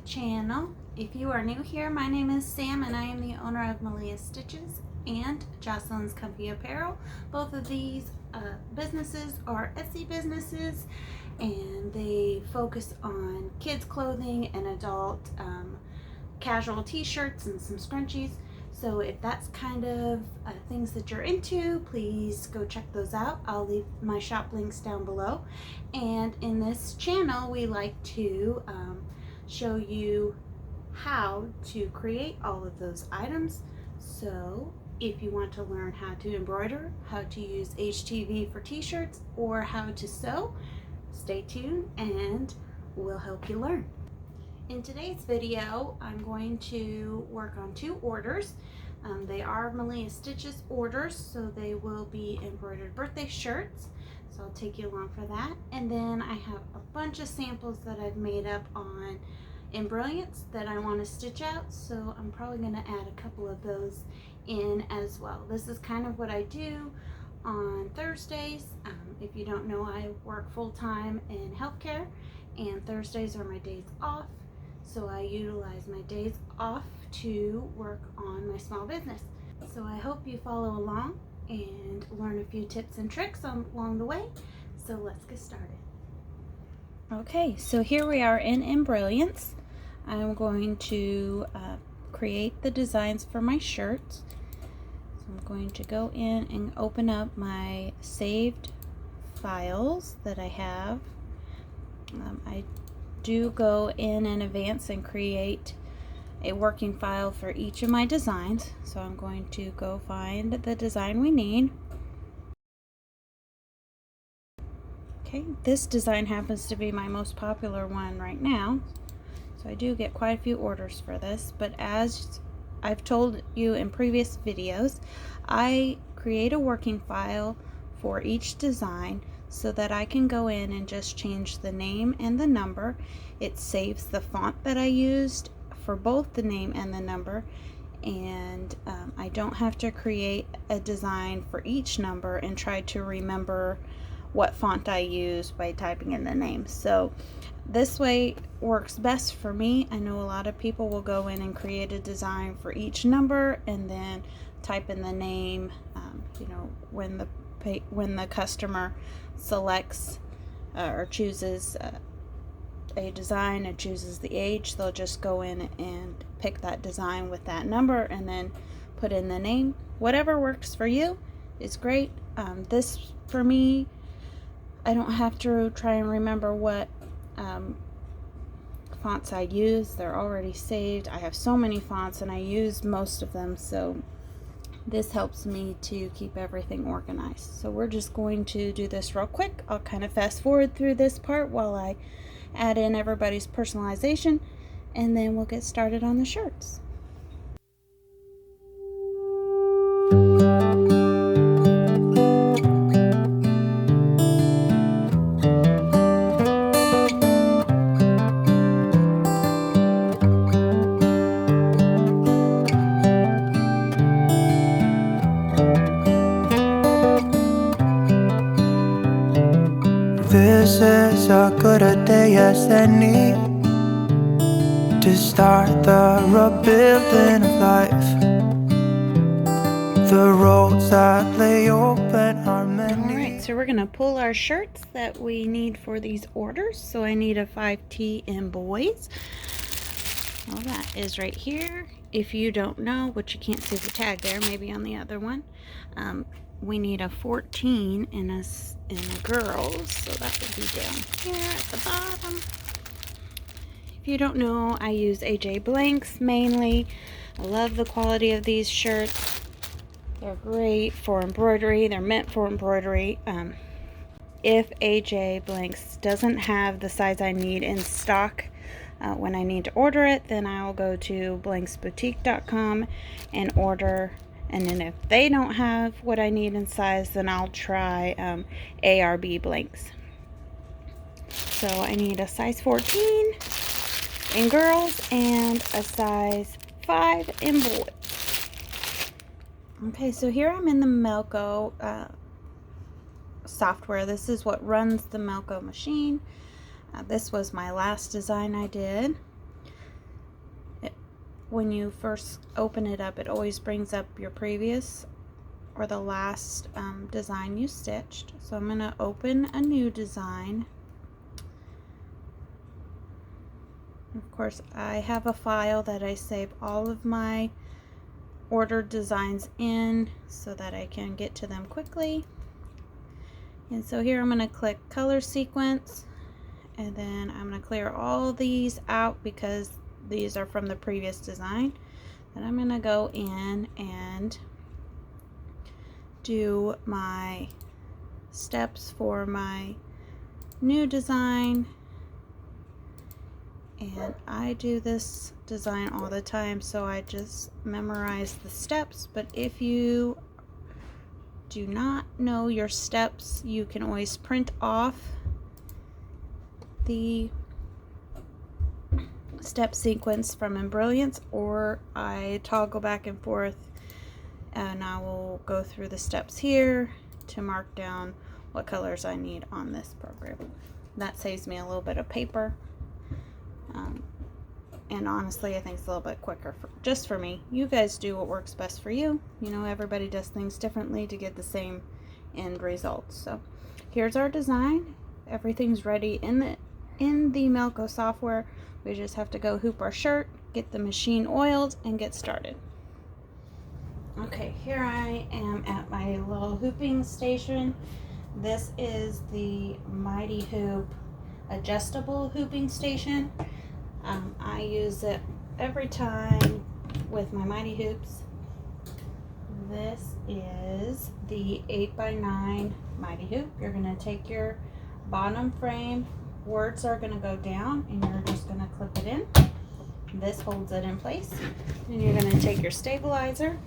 channel. If you are new here, my name is Sam and I am the owner of Malia Stitches and Jocelyn's Comfy Apparel. Both of these businesses are Etsy businesses and they focus on kids clothing and adult casual t-shirts and some scrunchies. So if that's kind of things that you're into, please go check those out. I'll leave my shop links down below. And in this channel, we like to show you how to create all of those items. So if you want to learn how to embroider, how to use HTV for t-shirts, or how to sew, stay tuned and we'll help you learn. In today's video, I'm going to work on two orders. They are Malia Stitches orders, so they will be embroidered birthday shirts. So I'll take you along for that. And then I have a bunch of samples that I've made up on embrilliants that I want to stitch out. So I'm probably going to add a couple of those in as well. This is kind of what I do on Thursdays. If you don't know, I work full-time in healthcare, and Thursdays are my days off. So I utilize my days off to work on my small business. So I hope you follow along and learn a few tips and tricks along the way. So let's get started. Okay, so here we are in Embrilliants. I'm going to create the designs for my shirts. So I'm going to go in and open up my saved files that I have. I do go in advance and create a working file for each of my designs. So I'm going to go find the design we need. Okay, this design happens to be my most popular one right now. So I do get quite a few orders for this, but as I've told you in previous videos, I create a working file for each design so that I can go in and just change the name and the number. It saves the font that I used for both the name and the number, and I don't have to create a design for each number and try to remember what font I use by typing in the name. So this way works best for me. I know a lot of people will go in and create a design for each number and then type in the name. You know, when the customer selects or chooses a design and chooses the age, they'll just go in and pick that design with that number and then put in the name. Whatever works for you is great. This for me, I don't have to try and remember what fonts I use. They're already saved. I have so many fonts and I use most of them, so this helps me to keep everything organized. So we're just going to do this real quick. I'll kind of fast forward through this part while I add in everybody's personalization, and then we'll get started on the shirts. This is as good a day as any to start the rebuilding of life. The roads that lay open are many. Alright, so we're going to pull our shirts that we need for these orders. So I need a 5T in boys. Well, that is right here. If you don't know, which you can't see the tag there, maybe on the other one, we need a 14 in a girls, so that would be down here at the bottom. If you don't know, I use AJ blanks mainly. I love the quality of these shirts. They're great for embroidery. They're meant for embroidery. If AJ blanks doesn't have the size I need in stock when I need to order it, then I'll go to blanksboutique.com and order. And then if they don't have what I need in size, then I'll try ARB blanks. So I need a size 14 in girls and a size 5 in boys. Okay, so here I'm in the Melco software. This is what runs the Melco machine. This was my last design I did. when you first open it up, it always brings up your previous or the last design you stitched. So I'm going to open a new design. Of course, I have a file that I save all of my ordered designs in so that I can get to them quickly. And so here I'm going to click color sequence, and then I'm going to clear all these out because these are from the previous design. Then I'm going to go in and do my steps for my new design. And I do this design all the time, so I just memorize the steps. But if you do not know your steps, you can always print off the step sequence from Embrilliance, or I toggle back and forth and I will go through the steps here to mark down what colors I need on this program. That saves me a little bit of paper. And honestly, I think it's a little bit quicker just for me. You guys do what works best for you. You know, everybody does things differently to get the same end results. So here's our design. Everything's ready in the Melco software. We just have to go hoop our shirt, get the machine oiled, and get started. Okay, here I am at my little hooping station. This is the Mighty Hoop adjustable hooping station. I use it every time with my Mighty Hoops. This is the 8x9 Mighty Hoop. You're going to take your bottom frame, words are going to go down, and you're just going to clip it in. This holds it in place. And you're going to take your stabilizer.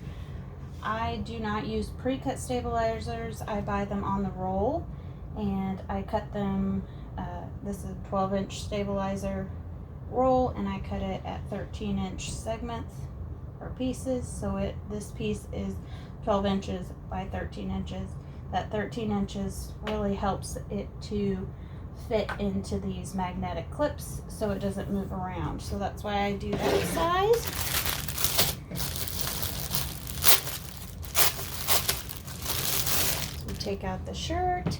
I do not use pre-cut stabilizers. I buy them on the roll, and I cut them. This is a 12-inch stabilizer roll, and I cut it at 13-inch segments or pieces. So this piece is 12 inches by 13 inches. That 13 inches really helps it to fit into these magnetic clips so it doesn't move around. So that's why I do that size. So take out the shirt,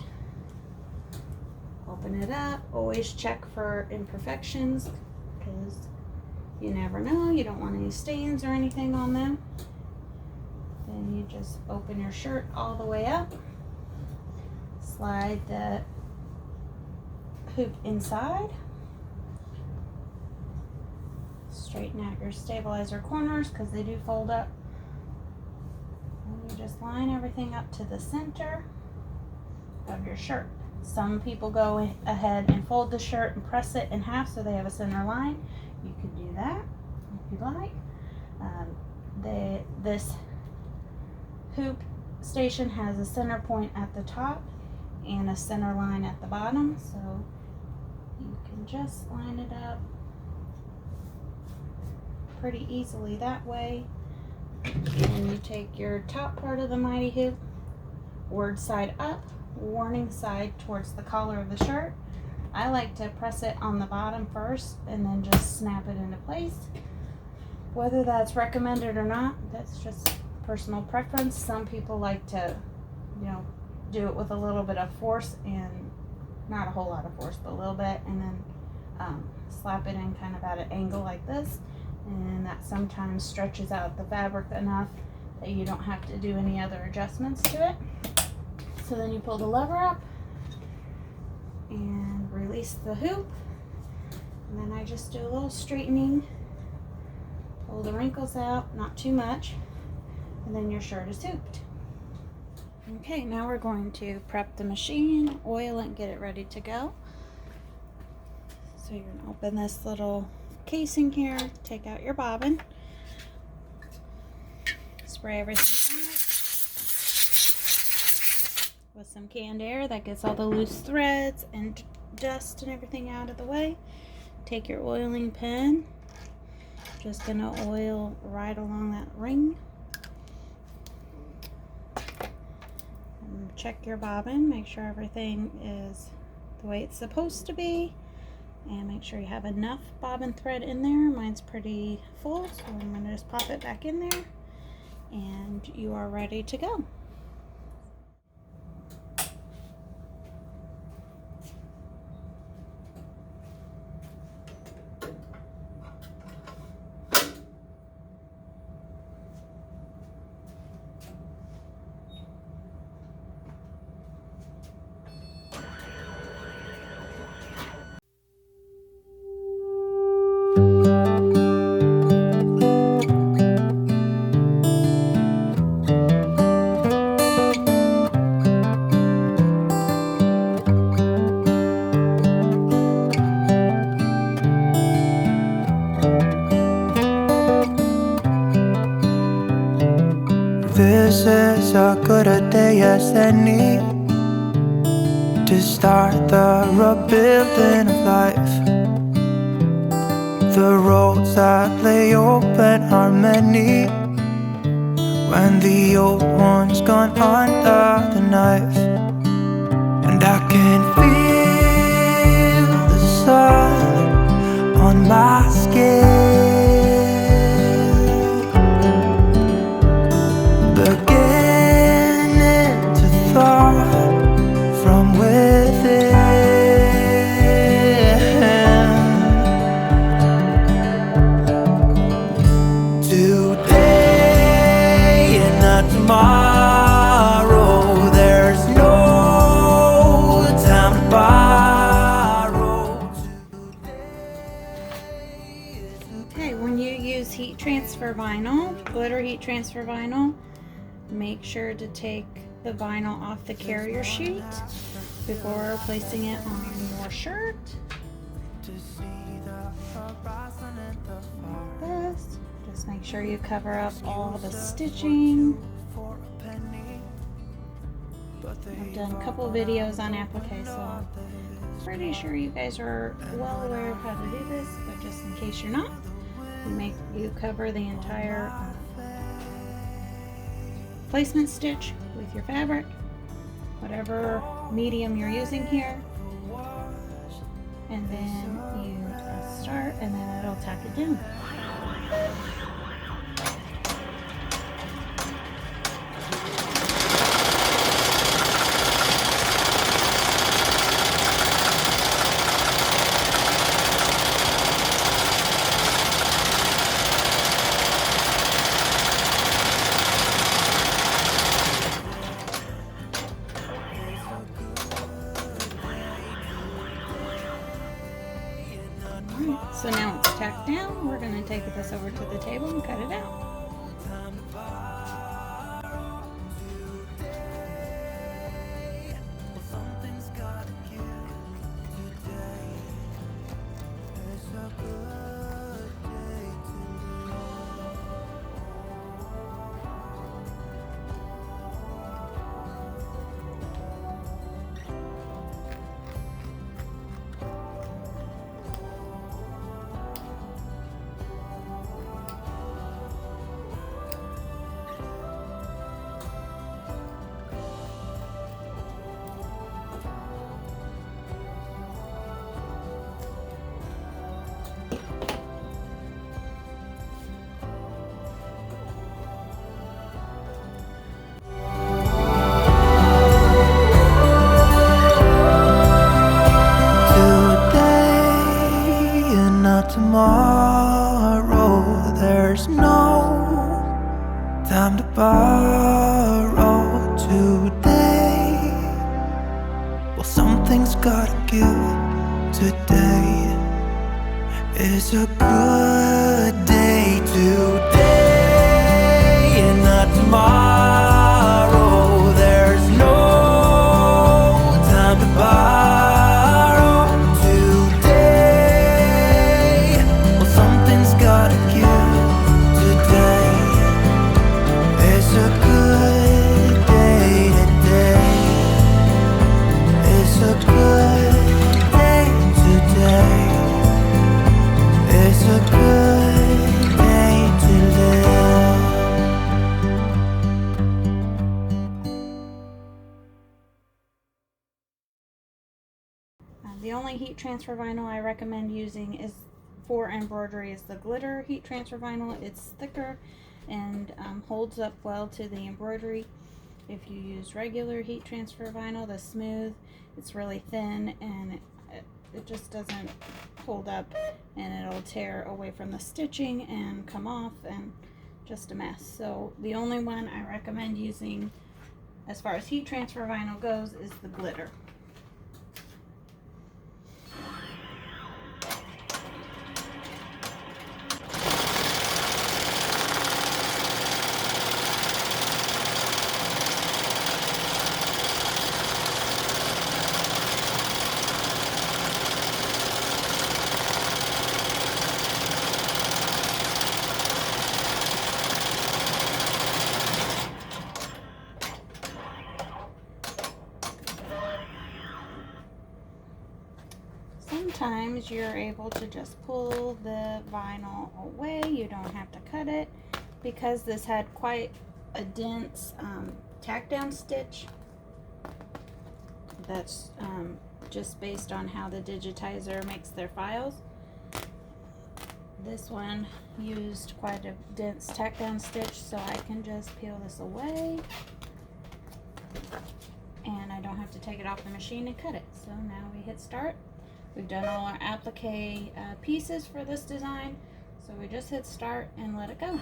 open it up, always check for imperfections because you never know, you don't want any stains or anything on them. Then you just open your shirt all the way up, slide the hoop inside, straighten out your stabilizer corners because they do fold up, and you just line everything up to the center of your shirt. Some people go ahead and fold the shirt and press it in half so they have a center line. You could do that if you like. This hoop station has a center point at the top and a center line at the bottom, so you can just line it up pretty easily that way. And you take your top part of the Mighty Hoop, word side up, warning side towards the collar of the shirt. I like to press it on the bottom first and then just snap it into place. Whether that's recommended or not, that's just personal preference. Some people like to, do it with a little bit of force, and not a whole lot of force, but a little bit, and then slap it in kind of at an angle like this, and that sometimes stretches out the fabric enough that you don't have to do any other adjustments to it. So then you pull the lever up and release the hoop, and then I just do a little straightening, pull the wrinkles out, not too much, and then your shirt is hooped. Okay, now we're going to prep the machine, oil it, and get it ready to go. So you're going to open this little casing here, take out your bobbin, spray everything out with some canned air that gets all the loose threads and dust and everything out of the way. Take your oiling pen, just going to oil right along that ring. Check your bobbin, make sure everything is the way it's supposed to be, And make sure you have enough bobbin thread in there. Mine's pretty full, so I'm going to just pop it back in there, and you are ready to go. This is a good a day as any to start the rebuilding of life. The roads that lay open are many when the old one's gone under the knife. And I can feel the sun on my skin, beginning to thaw from within. Today and not tomorrow, there's no time to borrow. Okay, when you use heat transfer vinyl, glitter heat transfer vinyl, make sure to take the vinyl off the carrier sheet before placing it on your shirt. Like this. Just make sure you cover up all the stitching. I've done a couple videos on applique, so I'm pretty sure you guys are well aware of how to do this, but just in case you're not, you cover the entire placement stitch with your fabric, whatever medium you're using here, and then you press start, and then it'll tack it down. So now it's tacked down. We're going to take this over to the table and cut it out. Tomorrow, there's no time to borrow. Today, well, something's gotta give. Today is a good day. Today and not tomorrow, there's no time to borrow. It's a The only heat transfer vinyl I recommend using is for embroidery is the glitter heat transfer vinyl. It's thicker and holds up well to the embroidery. If you use regular heat transfer vinyl, the smooth, it's really thin and it just doesn't hold up, and it'll tear away from the stitching and come off and just a mess. So the only one I recommend using as far as heat transfer vinyl goes is the glitter. Sometimes you're able to just pull the vinyl away. You don't have to cut it, because this had quite a dense tack down stitch. That's just based on how the digitizer makes their files. This one used quite a dense tack down stitch, so I can just peel this away and I don't have to take it off the machine and cut it. So now we hit start. We've done all our applique pieces for this design, so we just hit start and let it go.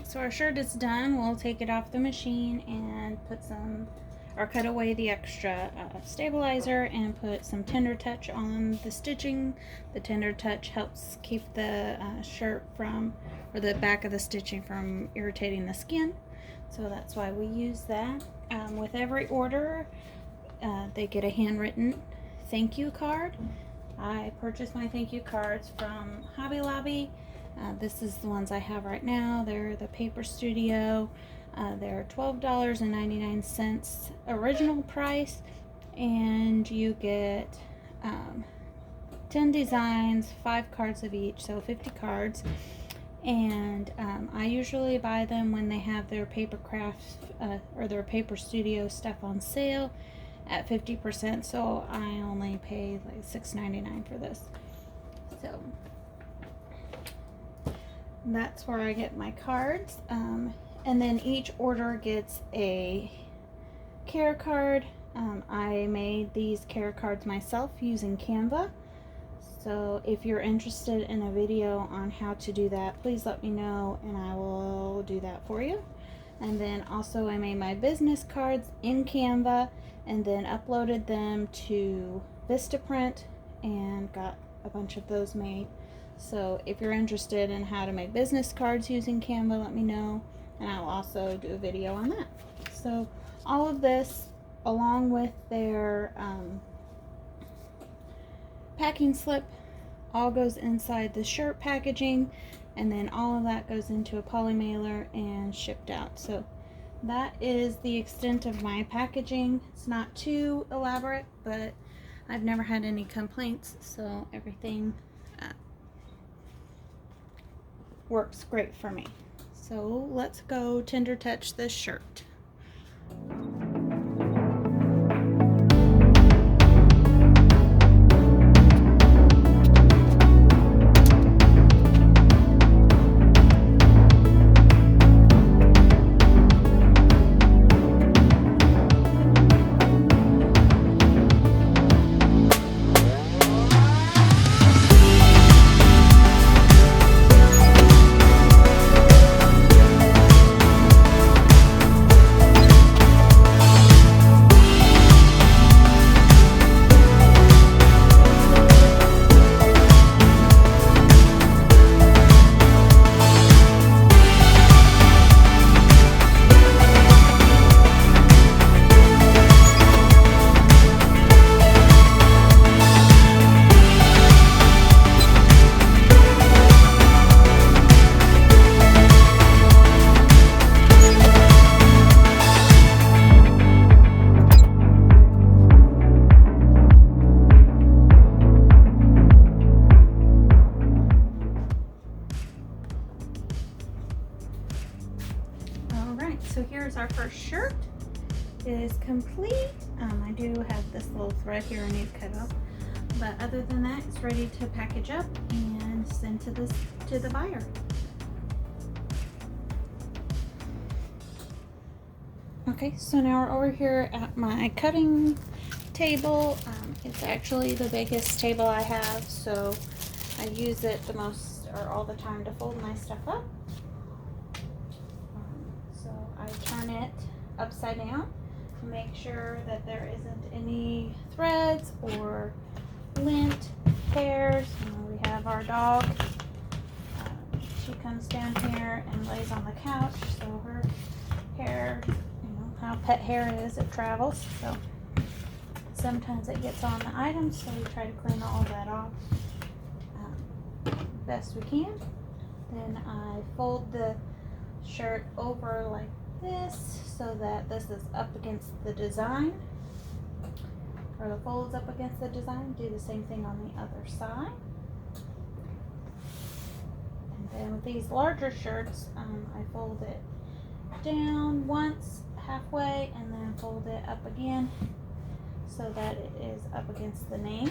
So our shirt is done. We'll take it off the machine and put some, or cut away the extra stabilizer and put some Tender Touch on the stitching. The Tender Touch helps keep the shirt from, or the back of the stitching from irritating the skin. So that's why we use that. With every order, they get a handwritten thank you card. I purchased my thank you cards from Hobby Lobby. This is the ones I have right now. They're the Paper Studio. They're $12.99 original price, and you get 10 designs, 5 cards of each, so 50 cards. And I usually buy them when they have their paper crafts or their Paper Studio stuff on sale at 50%, so I only pay like $6.99 for this. So that's where I get my cards. And then each order gets a care card. I made these care cards myself using Canva. So if you're interested in a video on how to do that, please let me know and I will do that for you. And then also I made my business cards in Canva and then uploaded them to Vistaprint and got a bunch of those made. So if you're interested in how to make business cards using Canva, let me know, and I'll also do a video on that. So all of this, along with their packing slip, all goes inside the shirt packaging, and then all of that goes into a poly mailer and shipped out. So that is the extent of my packaging. It's not too elaborate, but I've never had any complaints, so everything works great for me. So let's go Tender Touch this shirt. so here's our first shirt. It is complete. I do have this little thread here I need to cut off, but other than that, it's ready to package up and send to the buyer. Okay, so now we're over here at my cutting table. It's actually the biggest table I have, so I use it the most or all the time to fold my stuff up. So I turn it upside down to make sure that there isn't any threads or lint, hairs. We have our dog. She comes down here and lays on the couch, so her hair, how pet hair is, it travels, so sometimes it gets on the items, so we try to clean all of that off best we can. Then I fold the shirt over like this so that this is up against the design, or the fold's up against the design. Do the same thing on the other side. And then with these larger shirts, I fold it down once halfway and then fold it up again so that it is up against the name.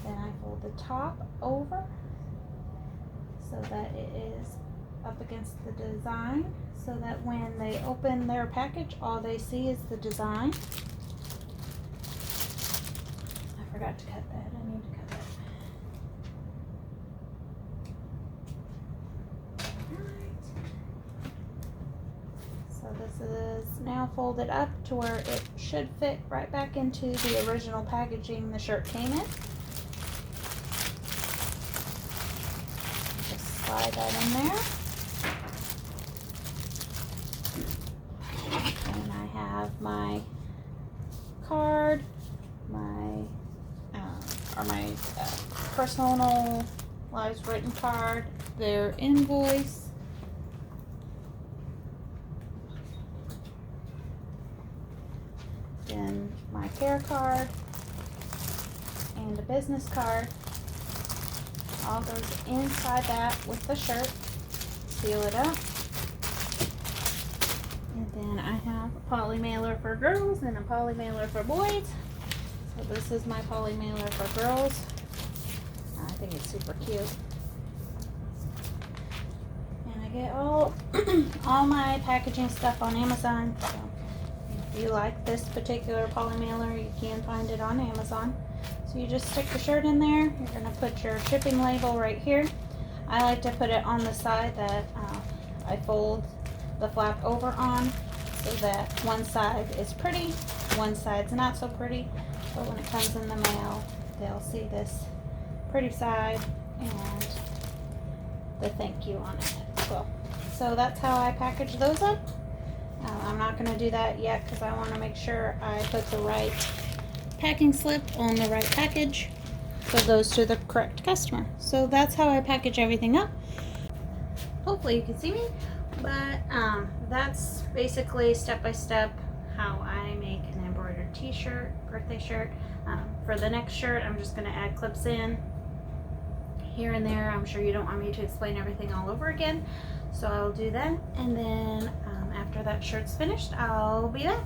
Then I fold the top over so that it is up against the design, so that when they open their package, all they see is the design. I forgot to cut that. I need to cut that. This is now folded up to where it should fit right back into the original packaging the shirt came in. Just slide that in there. And I have my card, my personalized written card, their invoice, then my care card and a business card. All goes inside that with the shirt. Seal it up. And then I have a poly mailer for girls and a poly mailer for boys. So this is my poly mailer for girls. I think it's super cute. And I get all my packaging stuff on Amazon. So if you like this particular poly mailer, you can find it on Amazon. So you just stick the shirt in there. You're going to put your shipping label right here. I like to put it on the side that I fold the flap over on, so that one side is pretty, one side's not so pretty. But when it comes in the mail, they'll see this pretty side and the thank you on it. So that's how I package those up. I'm not going to do that yet because I want to make sure I put the right packing slip on the right package so it goes to the correct customer. So that's how I package everything up. Hopefully you can see me, but that's basically step by step how I make an embroidered t-shirt, birthday shirt. For the next shirt, I'm just going to add clips in here and there. I'm sure you don't want me to explain everything all over again, so I'll do that, and then after that shirt's finished, I'll be back.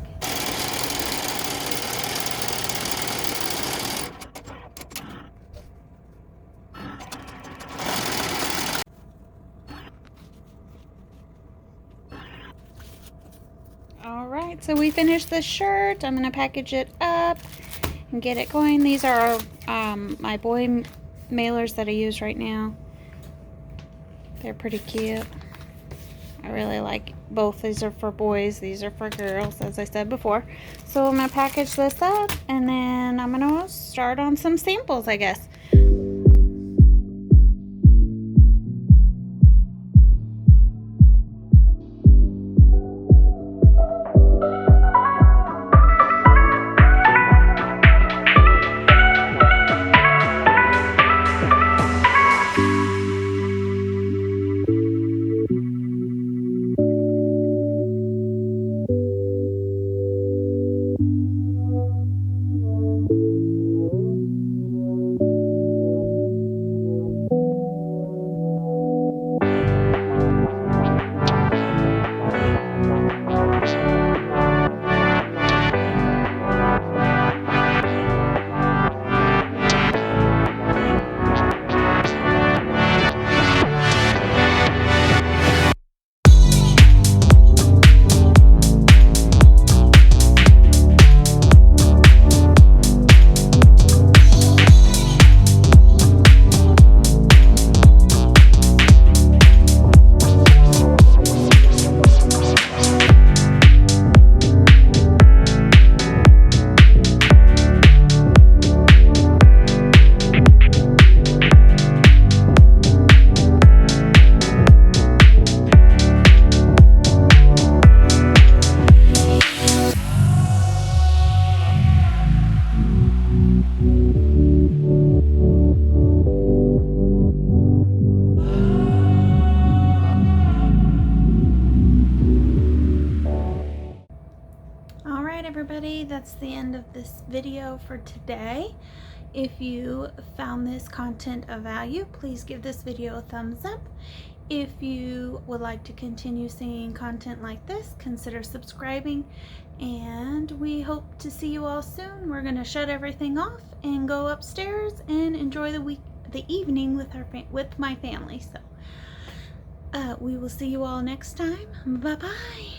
Alright, so we finished the shirt. I'm going to package it up and get it going. These are my boy mailers that I use right now. They're pretty cute. I really like both. These are for boys, these are for girls, as I said before. So I'm going to package this up and then I'm going to start on some samples, I guess. Okay, that's the end of this video for today. If you found this content of value, please give this video a thumbs up. If you would like to continue seeing content like this, consider subscribing, and we hope to see you all soon. We're going to shut everything off and go upstairs and enjoy the evening with my family. So we will see you all next time. Bye bye.